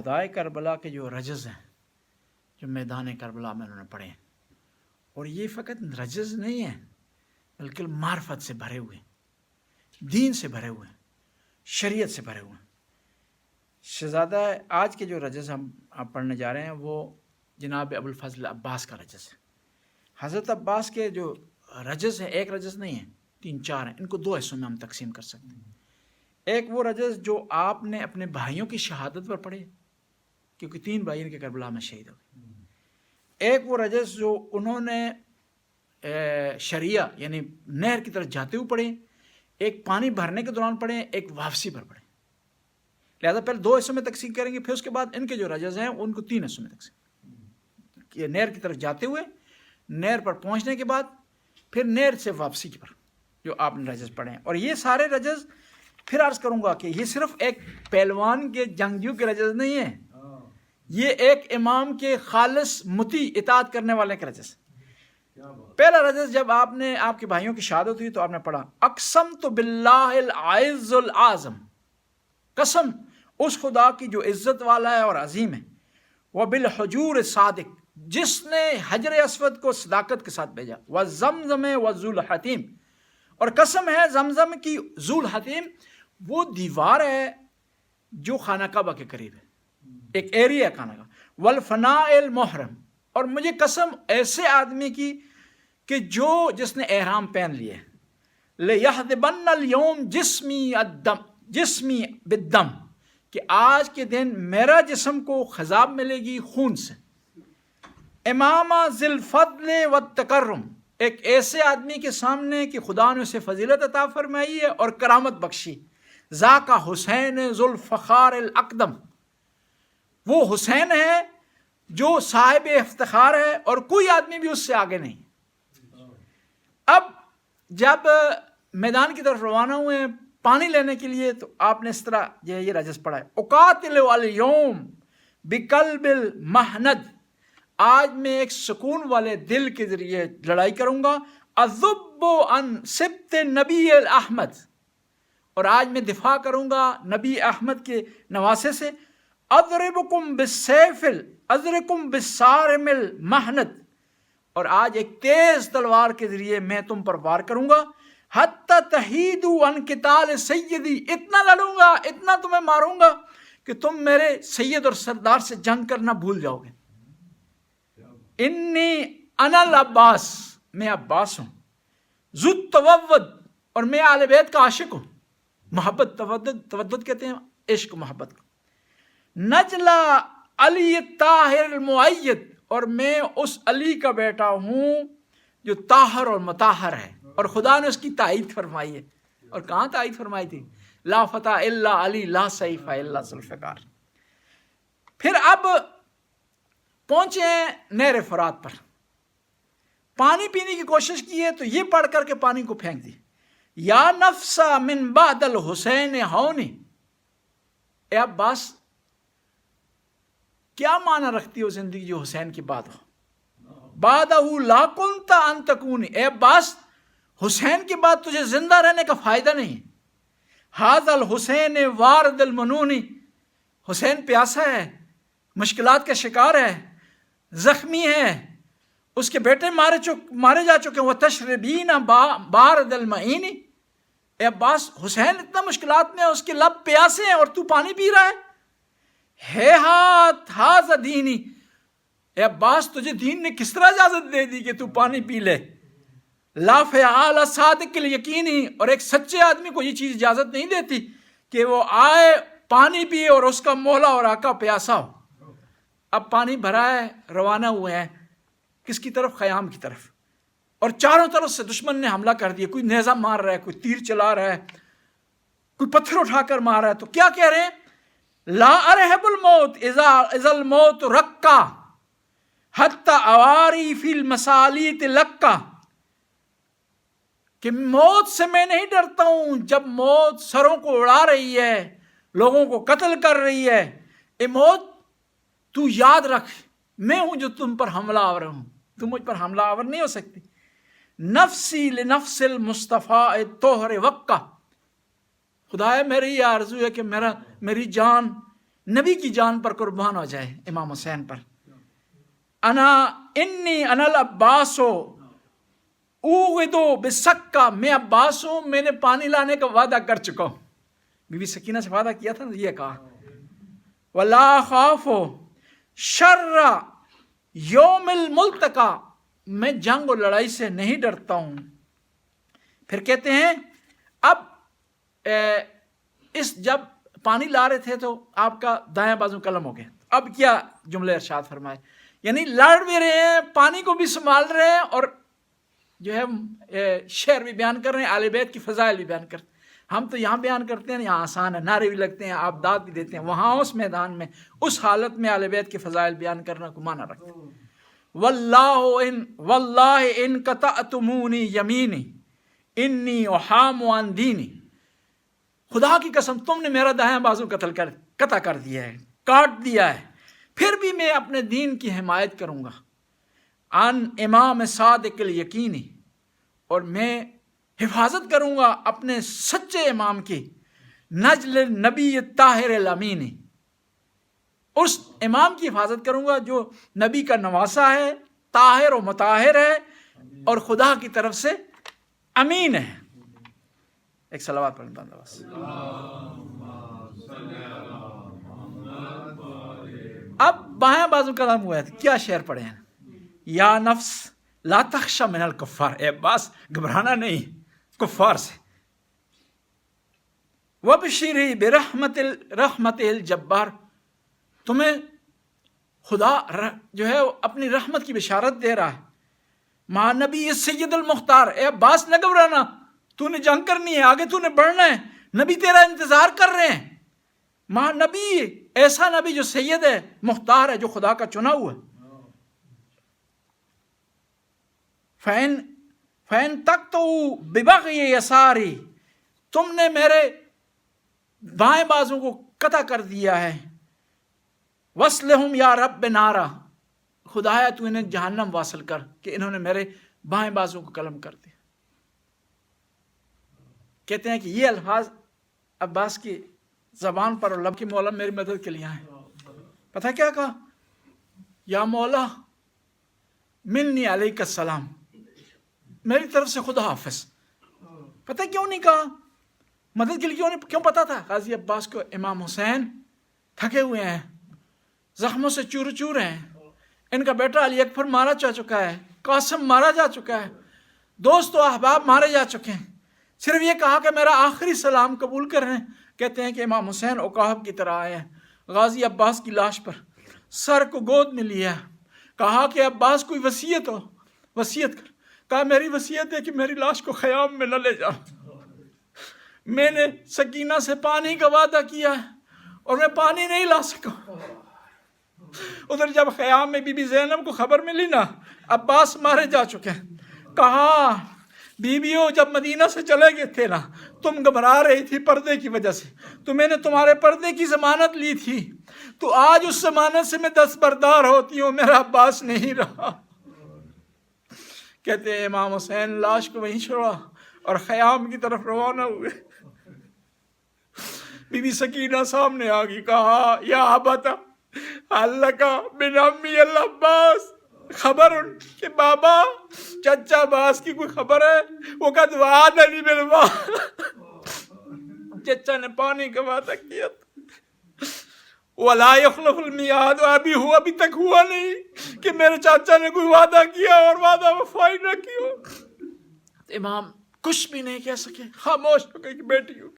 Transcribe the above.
شہدائے کربلا کے جو رجز ہیں جو میدان کربلا میں انہوں نے پڑھے ہیں، اور یہ فقط رجز نہیں ہیں بلکہ معرفت سے بھرے ہوئے ہیں، دین سے بھرے ہوئے ہیں، شریعت سے بھرے ہوئے ہیں۔ شہزادہ آج کے جو رجز ہم پڑھنے جا رہے ہیں وہ جناب ابوالفضل عباس کا رجز ہے۔ حضرت عباس کے جو رجز ہیں ایک رجز نہیں ہیں، 3-4 ہیں، ان کو 2 حصوں میں ہم تقسیم کر سکتے ہیں۔ ایک وہ رجز جو آپ نے اپنے بھائیوں کی شہادت پر پڑھے، کیونکہ 3 بھائی ان کے کربلا میں شہید ہو گئے۔ ایک وہ رجز جو انہوں نے شریعہ یعنی نہر کی طرف جاتے ہوئے پڑھے، ایک پانی بھرنے کے دوران پڑھے، ایک واپسی پر پڑھے۔ لہذا پہلے 2 حصوں میں تقسیم کریں گے، پھر اس کے بعد ان کے جو رجز ہیں ان کو 3 حصوں میں تقسیم کہ نہر کی طرف جاتے ہوئے، نہر پر پہنچنے کے بعد، پھر نہر سے واپسی کی پر جو آپ نے رجز پڑھے ہیں۔ اور یہ سارے رجز پھر عرض کروں گا کہ یہ صرف ایک پہلوان کے جنگجو کے رجز نہیں ہیں، یہ ایک امام کے خالص مطیع اطاعت کرنے والے کے رجز۔ پہلا رجز جب آپ کے بھائیوں کی شہادت ہوئی تو آپ نے پڑھا اقسمت باللہ العز العظم، قسم اس خدا کی جو عزت والا ہے اور عظیم ہے، وبالحجور الصادق، جس نے حجر اسود کو صداقت کے ساتھ بھیجا، وزمزم وذو الحتیم، اور قسم ہے زمزم کی ذو الحتیم، وہ دیوار ہے جو خانہ کعبہ کے قریب ہے، ایک ایریا ہے خانہ کعبہ، والفناء المحرم، اور مجھے قسم ایسے آدمی کی کہ جس نے احرام پہن لیے، لیحذبن اليوم جسمی بالدم، کہ آج کے دن میرا جسم کو خضاب ملے گی خون سے، امام ذی الفضل والتکرم، ایک ایسے آدمی کے سامنے کہ خدا نے اسے فضیلت عطا فرمائی ہے اور کرامت بخشی، ذاک حسین ذو الفخار الاقدم، وہ حسین ہے جو صاحب افتخار ہے اور کوئی آدمی بھی اس سے آگے نہیں۔ اب جب میدان کی طرف روانہ ہوئے ہیں پانی لینے کے لیے تو آپ نے اس طرح یہ رجز پڑھا ہے اقاتل الیوم بقلب المحند، آج میں ایک سکون والے دل کے ذریعے لڑائی کروں گا، اذب عن سبط نبی الاحمد، اور آج میں دفاع کروں گا نبی احمد کے نواسے سے، اضربکم بالسیف اضربکم بالصارم المحند، اور آج ایک تیز تلوار کے ذریعے میں تم پر وار کروں گا، حتی تحیدوا عن قتال سیدی، اتنا لڑوں گا، اتنا تمہیں ماروں گا کہ تم میرے سید اور سردار سے جنگ کرنا بھول جاؤ گے۔ انی انا العباس، میں عباس ہوں، ذو التودد، اور میں آل بیت کا عاشق ہوں، محبت تودد کہتے ہیں عشق محبت کو، نجلا علی الطاہر المؤید، اور میں اس علی کا بیٹا ہوں جو طاہر اور مطہر ہے، اور خدا نے اس کی تائید فرمائی ہے، اور کہاں تائید فرمائی تھی؟ لا فتح الا علی لا سیف الا ذوالفقار۔ پھر اب پہنچے ہیں نہر فرات پر، پانی پینے کی کوشش کی ہے تو یہ پڑھ کر کے پانی کو پھینک دی، یا نفسا من بعد الحسین ہونی، اے عباس کیا معنی رکھتی ہو زندگی جو حسین کی بات ہو، بعدہ لا کنت ان تکونی، اے عباس حسین کی بات تجھے زندہ رہنے کا فائدہ نہیں، ھذا الحسین وارد المنونی، حسین پیاسا ہے، مشکلات کا شکار ہے، زخمی ہے، اس کے بیٹے مارے جا چکے ہیں، وہ تشربین بارد المعین، اے عباس حسین اتنا مشکلات میں ہے، اس کے لب پیاسے ہیں اور تو پانی پی رہا ہے ہاتھ ھذا دینی، اے عباس تجھے دین نے کس طرح اجازت دے دی کہ تو پانی پی لے، لا فعال صادق الیقینی، اور ایک سچے آدمی کو یہ چیز اجازت نہیں دیتی کہ وہ آئے پانی پیے اور اس کا مولا اور آقا پیاسا ہو۔ اب پانی بھرا ہے، روانہ ہوئے ہیں کس کی طرف؟ خیام کی طرف، اور چاروں طرف سے دشمن نے حملہ کر دیا، کوئی نیزہ مار رہا ہے، کوئی تیر چلا رہا ہے، کوئی پتھر اٹھا کر مار رہا ہے، تو کیا کہہ رہے ہیں؟ لا ارحب الموت اذا الموت رکا حتی اواری فی المسالیت لکا، کہ موت سے میں نہیں ڈرتا ہوں جب موت سروں کو اڑا رہی ہے، لوگوں کو قتل کر رہی ہے، اے موت تو یاد رکھ میں ہوں جو تم پر حملہ آور ہوں، تم مجھ پر حملہ آور نہیں ہو سکتی، نفسی لنفس المصطفیٰ طہر وقع، خدایا میری یہ آرزو ہے کہ میری جان نبی کی جان پر قربان ہو جائے، امام حسین پر۔ انی العباس اوغدو بسکا، میں عباس ہوں، میں نے پانی لانے کا وعدہ کر چکا ہوں۔ بی بی سکینہ سے وعدہ کیا تھا، یہ کہا ولا خاف شر یوم الملتقا، میں جنگ و لڑائی سے نہیں ڈرتا ہوں۔ پھر کہتے ہیں اب جب پانی لا رہے تھے تو آپ کا دائیں بازو قلم ہو گیا، اب کیا جملے ارشاد فرمائے، یعنی لڑ بھی رہے ہیں، پانی کو بھی سنبھال رہے ہیں، اور جو ہے شعر بھی بیان کر رہے ہیں، اہل بیت کی فضائل بھی بیان کر رہے ہیں۔ ہم تو یہاں بیان کرتے ہیں، یہاں آسان ہے، نعرے بھی لگتے ہیں، آپ داد بھی دیتے ہیں، وہاں اس میدان میں اس حالت میں اہل بیت کی فضائل بیان کرنا کو معنی رکھتے ہیں۔ واللہ ان قطعتمونی یمینی انی احام عن دینی، خدا کی قسم تم نے میرا دائیں بازو قطع کر دیا ہے، کاٹ دیا ہے، پھر بھی میں اپنے دین کی حمایت کروں گا۔ ان امام صادق الیقینی، اور میں حفاظت کروں گا اپنے سچے امام کی، نجل نبی طاہر الامینی، اس امام کی حفاظت کروں گا جو نبی کا نواسا ہے، طاہر و مطاہر ہے، اور خدا کی طرف سے امین ہے۔ ایک صلوات پڑھیں بندہ بس۔ اب بائیں بازو قدم ہوا ہے، کیا شعر پڑھے ہیں؟ یا نفس لا تخشى من الکفار، اے بس گھبرانا نہیں کفار سے، وبشری برحمت الجبار، تمہیں خدا جو ہے اپنی رحمت کی بشارت دے رہا ہے، مع نبی سید المختار، اے عباس نہ گھبرانا، تو نے جنگ کرنی ہے، آگے تو نے بڑھنا ہے، نبی تیرا انتظار کر رہے ہیں، مع نبی، ایسا نبی جو سید ہے، مختار ہے، جو خدا کا چنا ہوا ہے۔ فَإِن تَقْطُعُوا بِبَغْيِ يَسَارِي، تم نے میرے بائیں بازو کو قطع کر دیا ہے، وَصْلِهُمْ یا رب نارا، خدایا تو انہیں جہنم واصل کر، کہ انہوں نے میرے بائیں بازو کو قلم کر دیا۔ کہتے ہیں کہ یہ الفاظ عباس کی زبان پر اور لب کی، مولا میری مدد کے لیے آئے۔ پتہ کیا کہا؟ یا مولا منی علیک السلام، میری طرف سے خدا حافظ۔ پتہ کیوں نہیں کہا؟ مدد کے لیے کیوں پتا تھا؟ غازی عباس کو امام حسین تھکے ہوئے ہیں، زخموں سے چور چور ہیں، ان کا بیٹا علی اکبر مارا جا چکا ہے، قاسم مارا جا چکا ہے، دوست و احباب مارے جا چکے ہیں، صرف یہ کہا کہ میرا آخری سلام قبول کر رہے ہیں۔ کہتے ہیں کہ امام حسین عقاب کی طرح آئے ہیں، غازی عباس کی لاش پر سر کو گود میں لیا، کہا کہ عباس کوئی وصیت ہو، وصیت کر۔ کہا میری وصیت ہے کہ میری لاش کو خیام میں نہ لے جا، میں نے سکینہ سے پانی کا وعدہ کیا ہے اور میں پانی نہیں لا سکا۔ ادھر جب خیام میں بی بی زینب کو خبر ملی نا عباس مارے جا چکے ہیں، کہا بیویوں جب مدینہ سے چلے گئے تھے نا، تم گھبرا رہی تھی پردے کی وجہ سے، تو میں نے تمہارے پردے کی ضمانت لی تھی، تو آج اس ضمانت سے میں دستبردار ہوتی ہوں، میرا عباس نہیں رہا۔ کہتے ہیں امام حسین لاش کو وہیں چھوڑا اور خیام کی طرف روانہ ہوئے۔ بی بی سکینہ سامنے آ گئی، کہا یا ابتا اللہ بن امی العباس، خبر ان کہ بابا چچا عباس کی کوئی خبر ہے؟ وہ قد وعدنی بالماء، چچا نے پانی کا وعدہ کیا تھا، ولا یخلف المیعاد، ابھی تک ہوا نہیں کہ میرے چاچا نے کوئی وعدہ کیا اور وعدہ وفائی نہ کی ہو۔ امام کچھ بھی نہیں کہہ سکے، خاموش ہو گئی کہ بیٹی ہو گئی۔